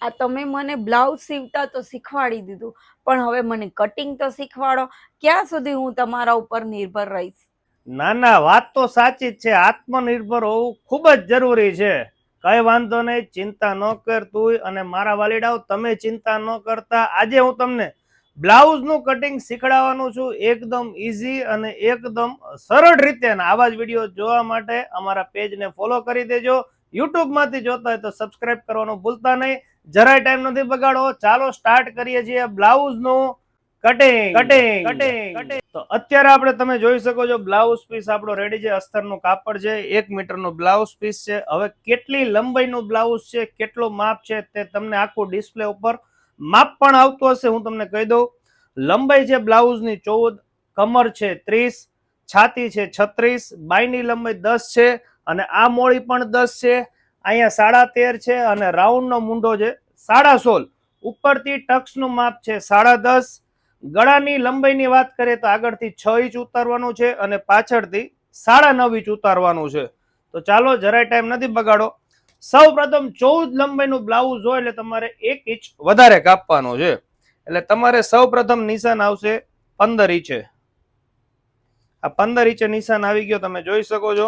આ તમે મને બ્લાઉઝ સીવતા તો શીખવાડી દીધું, પણ હવે મને કટિંગ તો શીખવાડો. ક્યાં સુધી હું તમારા ઉપર નિર્ભર રહીશ? ના ના, વાત તો સાચી જ છે. આત્મનિર્ભર હોવું ખૂબ જ જરૂરી છે. કઈ વાંધો નહીં, ચિંતા ન કર તું. અને મારા વાલીડાઓ, તમે ચિંતા ન કરતા. આજે હું તમને બ્લાઉઝ નું કટિંગ શીખડાવવાનું છું, એકદમ ઈઝી અને એકદમ સરળ રીતે. આવા જ વિડીયો જોવા માટે અમારા પેજને ફોલો કરી દેજો. યુટ્યુબ માંથી જોતા હોય તો સબસ્ક્રાઇબ કરવાનું ભૂલતા નહીં. જરાય ટાઈમ નથી બગાડો, ચાલો સ્ટાર્ટ કરીએ છીએ બ્લાઉઝ નું કટિંગ. કટિંગ કટિંગ તો અત્યારે આપણે તમે જોઈ શકો છો, બ્લાઉઝ પીસ આપણો રેડી છે. અસ્તરનું કાપડ છે, 1 મીટરનું બ્લાઉઝ પીસ છે. હવે કેટલી લંબાઈનું બ્લાઉઝ છે, કેટલો માપ છે, તે તમને આખું ડિસ્પ્લે ઉપર માપ પણ આવતું હશે. હું તમને કહી દઉં. લંબાઈ છે બ્લાઉઝની 14, કમર છે 30, છાતી છે 36, બાયની લંબાઈ 10 છે, અને આ મોળી પણ 10 છે. અહીંયા 13.5 છે, અને રાઉન્ડ નો મૂંઢો છે 16.5. ઉપરથી ટક્સ નું માપ છે 10.5. ગળાની લંબાઈની વાત કરીએ તો આગળથી 6 ઇંચ ઉતારવાનું છે, અને પાછળથી 9.5 ઇંચ ઉતારવાનું છે. તો ચાલો, જરાય ટાઈમ નથી બગાડો. સૌ પ્રથમ 14 લંબાઈનું બ્લાઉઝ હોય એટલે તમારે 1 ઇંચ વધારે કાપવાનું છે. એટલે તમારે સૌ પ્રથમ નિશાન આવશે 15 ઇંચે. આ 15 ઇંચે નિશાન આવી ગયો, તમે જોઈ શકો છો.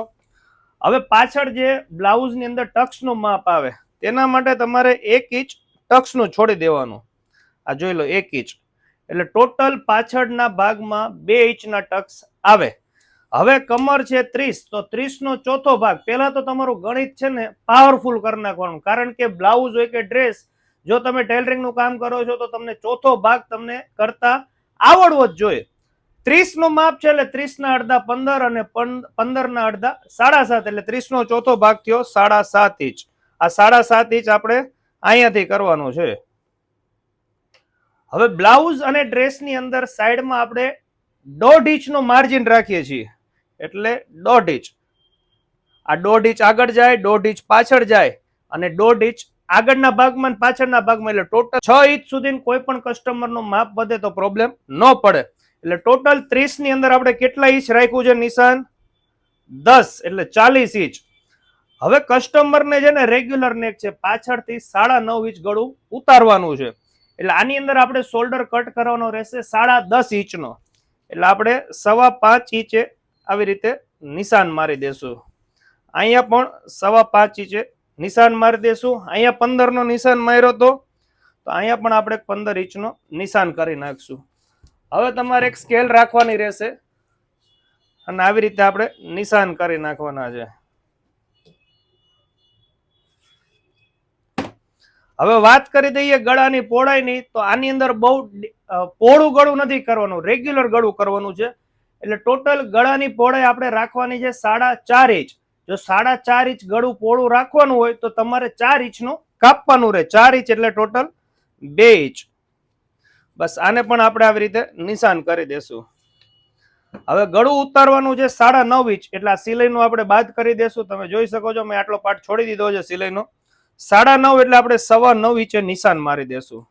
હવે પાછળ જે બ્લાઉઝ ની અંદર ટક્સ નું માપ આવે, તેના માટે તમારે 1 ઇંચ ટક્સ નું છોડી દેવાનું. આ જોઈ લો, 1 ઇંચ. એટલે ટોટલ પાછળના ભાગમાં 2 ઇંચના ટક્સ આવે. હવે કમર છે 30, તો 30 નો ચોથો ભાગ. પહેલા તો તમારું ગણિત છે ને પાવરફુલ કરી નાખવાનું, કારણ કે બ્લાઉઝ હોય કે ડ્રેસ, જો તમે ટેલરિંગ નું કામ કરો છો તો તમને ચોથો ભાગ તમને કરતા આવડવો જ જોઈએ. 30 નું માપ છે એટલે 30 ના અડધા 15, અને 15 ના અડધા 7.5, એટલે 30 નો ચોથો ભાગ થયો 7.5 ઇંચ. આ 7.5 ઇંચ આપણે અહીંયાથી કરવાનું છે. હવે બ્લાઉઝ અને ડ્રેસની અંદર સાઈડમાં આપણે 1.5 ઇંચનું માર્જિન રાખીએ છીએ, એટલે 1.5 ઇંચ. આ 1.5 ઇંચ આગળ જાય, 1.5 ઇંચ પાછળ જાય, અને 1.5 ઇંચ આગળના ભાગમાં પાછળના ભાગમાં. એટલે ટોટલ 6 ઇંચ સુધી કોઈ પણ કસ્ટમરનું માપ વધે તો પ્રોબ્લેમ ન પડે. એટલે ટોટલ 30 ની અંદર આપણે કેટલા ઇંચ રાખ્યું છે નિશાન? 10, એટલે 40 ઇંચ. હવે કસ્ટમરને છે ને રેગ્યુલર નેક છે, પાછળથી 9.5 ઇંચ ગળું ઉતારવાનું છે. એટલે આની અંદર આપણે શોલ્ડર કટ કરવાનો રહેશે 10.5 ઇંચનો. એટલે આપણે 5.25 ઇંચે આવી રીતે નિશાન મારી દેશું. અહીંયા પણ 5.25 ઇંચે નિશાન મારી દેશું. અહીંયા 15 નો નિશાન માર્યો તો અહીંયા પણ આપણે 15 ઇંચનો નિશાન કરી નાખશું. હવે તમારે એક સ્કેલ રાખવાની રહેશે, અને આવી રીતે આપણે નિશાન કરી નાખવાના છે. હવે વાત કરી દઈએ ગળાની પહોળાઈની, તો આની અંદર બહુ પહોળું ગળું નથી કરવાનું, રેગ્યુલર ગળું કરવાનું છે. એટલે ટોટલ ગળાની પહોળાઈ આપણે રાખવાની છે 4.5 ઇંચ. જો 4.5 ઇંચ ગળું પહોળું રાખવાનું હોય તો તમારે 4 ઇંચનું કાપવાનું રહે. 4 ઇંચ એટલે ટોટલ 2 ઇંચ. બસ આને પણ આપણે આવી રીતે નિશાન કરી દેશું. હવે ગળું ઉતારવાનું છે 9.5 ઇંચ, એટલે આ સિલાઈનું આપણે બાદ કરી દેશું. તમે જોઈ શકો છો, મેં આટલો પાર્ટ છોડી દીધો છે સિલાઈનો. 9.5 એટલે આપણે 9.25 ઇંચે નિશાન મારી દેશું.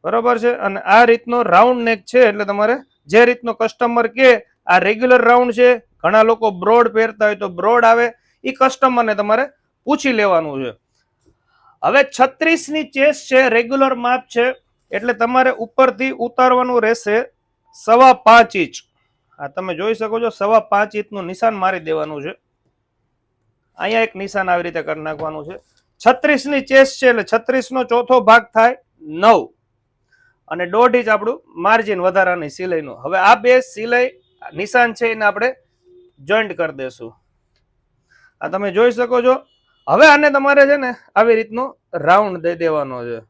બરોબર છે. અને આ રીતનો રાઉન્ડ નેક છે, એટલે તમારે જે રીતનો કસ્ટમર કે આ રેગ્યુલર રાઉન્ડ છે, ઘણા લોકો બ્રોડ પહેરતા હોય તો બ્રોડ આવે, એ કસ્ટમરને તમારે પૂછી લેવાનું છે. હવે 36 ની ચેસ્ટ છે, રેગ્યુલર માપ છે, એટલે તમારે ઉપરથી ઉતારવાનું રહેશે 5.25 ઇંચ. આ તમે જોઈ શકો છો, 5.25 ઇંચનું નિશાન મારી દેવાનું છે. અહીંયા એક નિશાન આવી રીતે કરી નાખવાનું છે. 36 ની ચેસ્ટ છે, એટલે 36 નો ચોથો ભાગ થાય 9, અને 1.5 ઇંચ આપણું માર્જિન વધારાની સિલાઈનું. હવે આ બે સિલાઈ નિશાન છે એને આપણે જોઈન્ટ કરી દેશું. આ તમે જોઈ શકો છો. હવે આને તમારે છે ને આવી રીતનો રાઉન્ડ દઈ દેવાનો છે.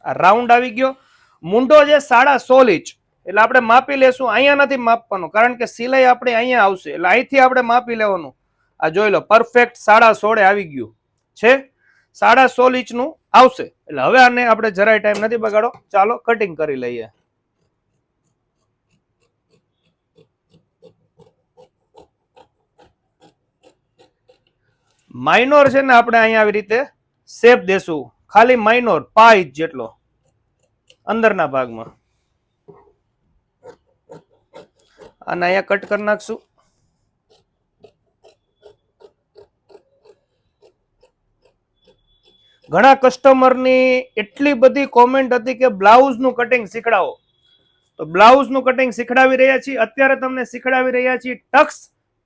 આ રાઉન્ડ આવી ગયો. મૂંઢો છે 16.5 ઇંચ, એટલે આપણે માપી લેશું. અહીંયા નથી માપવાનું, કારણ કે સિલાઈ આપણે અહીંયા આવશે, એટલે અહીંથી આપણે માપી લેવાનું. આ જોઈ લો, પરફેક્ટ 16.5 આવી ગયું છે. 16.5 ઇંચનું આવશે. એટલે હવે આને આપણે જરાય ટાઈમ નથી બગાડો, ચાલો કટિંગ કરી લઈએ. માઇનોર છે ને આપણે અહીંયા આવી રીતે શેપ દેશું, ખાલી માઇનોર 5 ઇંચ જેટલો અંદરના ભાગમાં. અને અહીંયા કટ કરી નાખશું. ઘણા કસ્ટમરની એટલી બધી કોમેન્ટ હતી કે બ્લાઉઝનું કટિંગ શીખડાવો, તો બ્લાઉઝનું કટિંગ શીખડાવી રહ્યા છીએ. અત્યારે તમને શીખડાવી રહ્યા છીએ ટક્સ,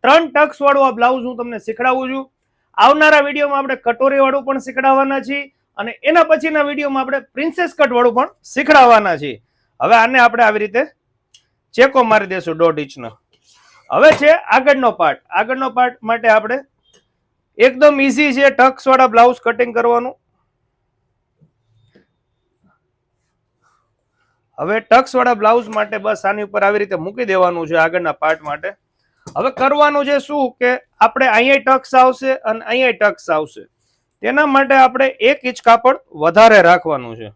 3 ટક્સ વાળું આ બ્લાઉઝ હું તમને શીખડાવું છું. આવનારા વિડીયોમાં આપણે કટોરી વાળું પણ શીખડાવવાના છીએ અને એના પછીના વિડીયોમાં આપણે પ્રિન્સેસ કટ વાળું પણ શીખડાવવાના છીએ. હવે આને આપણે આવી રીતે ચેકો મારી દેશું 1.5 ઇંચનો. હવે છે આગળનો પાર્ટ. આગળનો પાર્ટ માટે આપણે એકદમ ઈઝી છે ટક્સ વાળા બ્લાઉઝ કટિંગ કરવાનું. હવે ટક્સ વાળા બ્લાઉઝ માટે બસ આની ઉપર આવી રીતે મૂકી દેવાનું છે આગળના પાર્ટ માટે. હવે કરવાનું છે શું કે આપણે અહીંયા ટક્સ આવશે અને અહીંયા ટક્સ આવશે, તેના માટે આપણે 1 ઇંચ કાપડ વધારે રાખવાનું છે.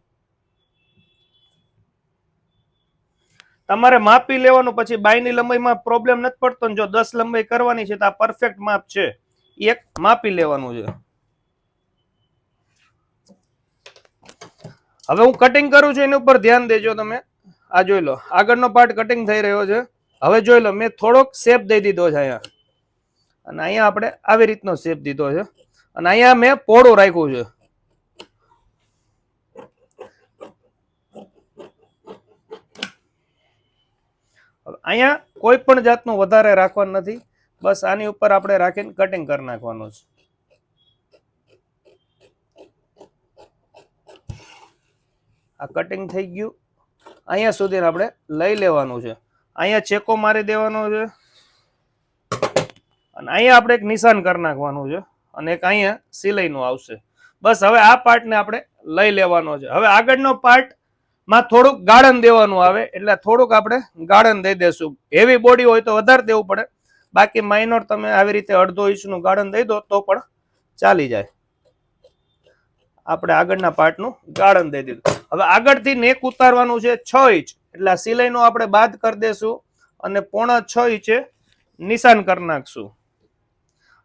તમારે માપી લેવાનું, પછી બાયની લંબાઈમાં પ્રોબ્લેમ નથી પડતો ને જો 10 લંબાઈ કરવાની છે તો આ પરફેક્ટ માપ છે, એક માપી લેવાનું છે. હવે હું કટિંગ કરું છું એની ઉપર ધ્યાન દેજો તમે. આ જોઈ લો આગળનો પાર્ટ કટિંગ થઈ રહ્યો છે. હવે જોઈ લો મેં થોડોક શેપ દઈ દીધો છે અહીંયા, અને અહીંયા આપણે આવી રીતનો શેપ દીધો છે અને અહીંયા મેં પહોળું રાખ્યું છે. અહીંયા કોઈ પણ જાતનું વધારે રાખવાનું નથી, બસ આની ઉપર આપણે રાખીને કટિંગ કરી નાખવાનું છે. આ કટિંગ થઈ ગયું. અહીંયા સુધી આપણે લઈ લેવાનું છે. અહીંયા ચેકો મારી દેવાનો છે અને અહીંયા આપણે એક નિશાન કરી નાખવાનું છે અને એક અહીંયા સિલાઈનું આવશે. બસ હવે આ પાર્ટને આપણે લઈ લેવાનો છે. હવે આગળનો પાર્ટ માં થોડુંક ગાળણ દેવાનું આવે, એટલે થોડુંક આપણે ગાળણ દઈ દેશું. હેવી બોડી હોય તો વધારે દેવું પડે, બાકી માઇનોર તમે આવી રીતે 1/2 ઇંચનું ગાળણ દઈ દો તો પણ ચાલી જાય. આપણે આગળના પાર્ટનું ગાળણ દઈ દીધું. હવે આગળથી નેક ઉતારવાનું છે 6 ઇંચ, એટલે આ સિલાઈનું આપણે બાદ કરી દેશું અને 6.5 ઇંચે નિશાન કરી નાખશું.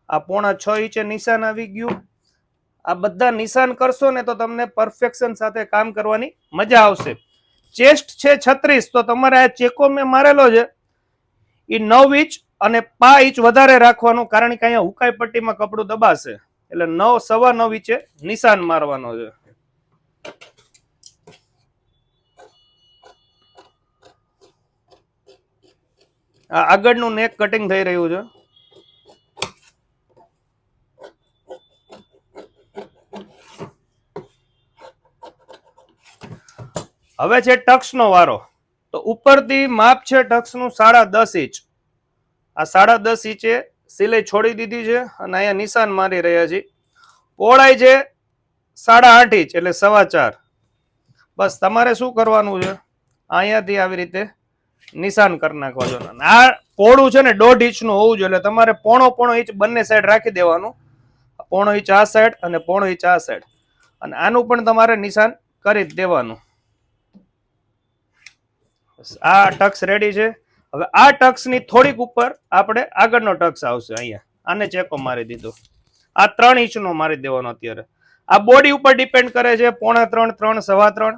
આ 6.5 ઇંચે નિશાન આવી ગયું. આ બધા નિશાન કરશો ને તો તમને પરફેક્શન સાથે કામ કરવાની મજા આવશે. ચેસ્ટ છે 36, તો તમારે આ ચેકો મેં મારેલો છે એ 9 ઇંચ અને 5 ઇંચ વધારે રાખવાનું, કારણ કે અહીંયા હુકાઈ પટ્ટીમાં કપડું દબાશે, એટલે 9.9 ઇંચે નિશાન મારવાનો છે. આ આગળનું નેક કટિંગ થઈ રહ્યું છે. હવે છે ટક્સ નો વારો. તો ઉપરથી માપ છે ટક્સ નું 10.5 ઇંચ. આ 10.5 ઇંચે સિલાઈ છોડી દીધી છે અને અહીંયા નિશાન મારી રહ્યા છે. પહોળાઈ છે 8.5 ઇંચ, એટલે 4.25. બસ તમારે શું કરવાનું છે, અહીંયાથી આવી રીતે નિશાન કરી નાખવા જો. આ પહોળું છે ને 1.5 ઇંચનું હોવું જોઈએ, એટલે તમારે 0.5 ઇંચ બંને સાઈડ રાખી દેવાનું. 0.5 ઇંચ આ સાઈડ અને 0.5 ઇંચ આ સાઈડ, અને આનું પણ તમારે નિશાન કરી જ દેવાનું. આ ટક્સ રેડી છે. હવે આ ટક્સ ની થોડીક ઉપર આપણે આગળનો ટક્સ આવશે. અહીંયા આને ચેકો મારી દીધો. આ 3 ઇંચનો મારી દેવાનો. અત્યારે આ બોડી ઉપર ડિપેન્ડ કરે છે, 3.5, 3, 3.25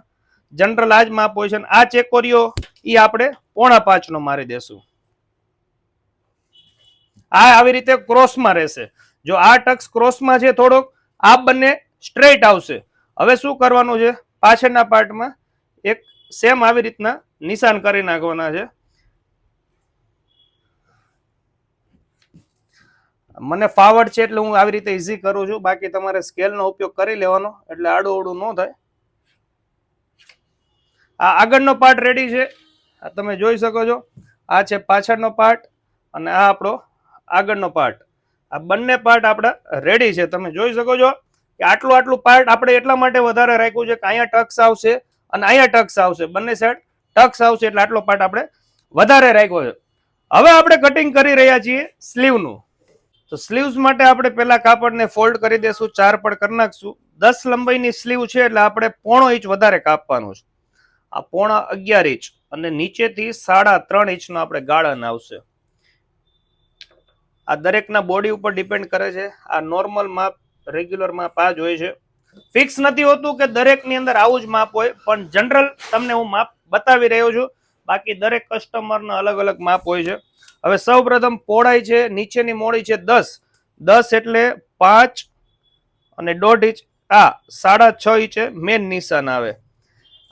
જનરલ આ જ માપ હોય છે. આ ચેકોરીઓ ઈ આપણે 4.5 નો મારી દેશું. આ આવી રીતે ક્રોસમાં રહેશે. જો આ ટક્સ ક્રોસમાં છે થોડોક, આ બંને સ્ટ્રેટ આવશે. હવે શું કરવાનું છે, પાછળના પાર્ટમાં એક સેમ આવી રીતના નિશાન કરી નાખવાના છે. મને ફાવડ છે એટલે હું આવી રીતે ઈઝી કરું છું, બાકી તમારે સ્કેલનો ઉપયોગ કરી લેવાનો, એટલે આડું અવડું ન થાય. આ આગળનો પાર્ટ રેડી છે, આ તમે જોઈ શકો છો. આ છે પાછળનો પાર્ટ અને આ આપણો આગળનો પાર્ટ. આ બંને પાર્ટ આપણા રેડી છે. તમે જોઈ શકો છો કે આટલું પાર્ટ આપણે એટલા માટે વધારે રાખ્યું છે કે અહીંયા ટક્સ આવશે અને અહીંયા ટક્સ આવશે, બંને સાઈડ ટક્સ આવશે, એટલે આટલો પાર્ટ આપણે વધારે રાખ્યો છે. હવે આપણે કટિંગ કરી રહ્યા છીએ સ્લીવનું. તો સ્લીવ્સ માટે આપણે પહેલા કાપડને ફોલ્ડ કરી દેશું, 4 પડ કરી નાખશું. 10 લંબાઈની સ્લીવ છે એટલે આપણે 0.5 ઇંચ વધારે કાપવાનું છે. આ 11.5 ઇંચ અને નીચેથી 3.5 ઇંચનો આપણે ગાળણ આવશે. આ દરેકના બોડી ઉપર ડિપેન્ડ કરે છે. આ નોર્મલ માપ, રેગ્યુલર માપ આ જ હોય છે. ફિક્સ નથી હોતું કે દરેકની અંદર આવું જ માપ હોય, પણ જનરલ તમને હું માપ બતાવી રહ્યો છું. બાકી દરેક કસ્ટમરના અલગ અલગ માપ હોય છે. હવે સૌપ્રથમ પહોળાઈ છે, નીચેની મોડી છે 10 એટલે 5 અને 1.5 ઇંચ આ 6.5 ઇંચે મેન નિશાન આવે.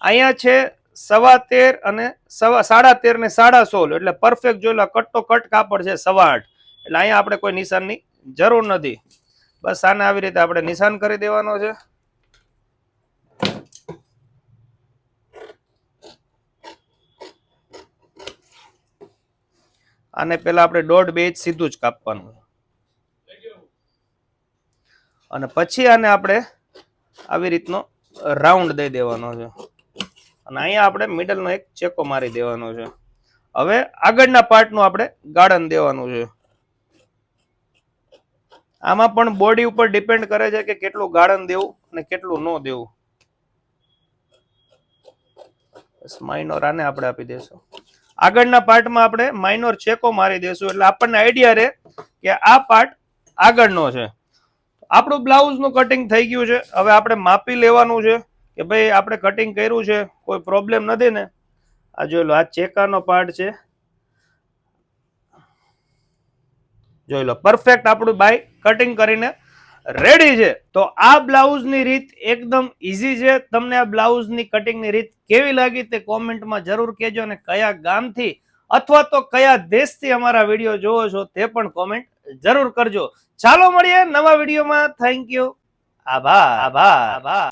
અહીંયા છે 13.25 અને 13.5 ને 16.5 એટલે પરફેક્ટ જોઈ લો, કટ કાપડ છે 8.25 એટલે અહીંયા આપણે કોઈ નિશાનની જરૂર નથી. બસ આને આવી રીતે આપણે નિશાન કરી દેવાનો છે. આને પેલા આપણે 1.5 ઇંચ સીધું જ કાપવાનું અને પછી આને આપણે આવી રીતનો રાઉન્ડ દઈ દેવાનો છે અને અહીંયા આપણે મિડલનો એક ચેકો મારી દેવાનો છે. હવે આગળના પાર્ટનું આપણે ગાળણ દેવાનું છે. આમાં પણ બોડી ઉપર ડિપેન્ડ કરે છે કે કેટલું ગાળણ દેવું અને કેટલું ન દેવું. માઇનોર આને આપણે આપી દેશું. આગળના પાર્ટમાં આપણે માઇનોર ચેકો મારી દેશું એટલે આપણને આઈડિયા રહે કે આ પાર્ટ આગળનો છે. આપણું બ્લાઉઝનું કટિંગ થઈ ગયું છે. હવે આપણે માપી લેવાનું છે કે ભાઈ આપણે કટિંગ કર્યું છે, કોઈ પ્રોબ્લેમ નથી ને. આ જોઈ લો, આ ચેકાનો પાર્ટ છે, જોઈ લો પરફેક્ટ આપણું બાય કટિંગ કરીને રેડી છે. તો આ બ્લાઉઝની રીત એકદમ ઈઝી છે. તમને આ બ્લાઉઝની કટિંગની રીત કેવી લાગી તે કોમેન્ટમાં જરૂર કહેજો અને કયા ગામથી અથવા તો કયા દેશથી અમારા વિડીયો જોવો છો તે પણ કોમેન્ટ જરૂર કરજો. ચાલો મળીએ નવા વિડીયોમાં. Thank you. આભાર.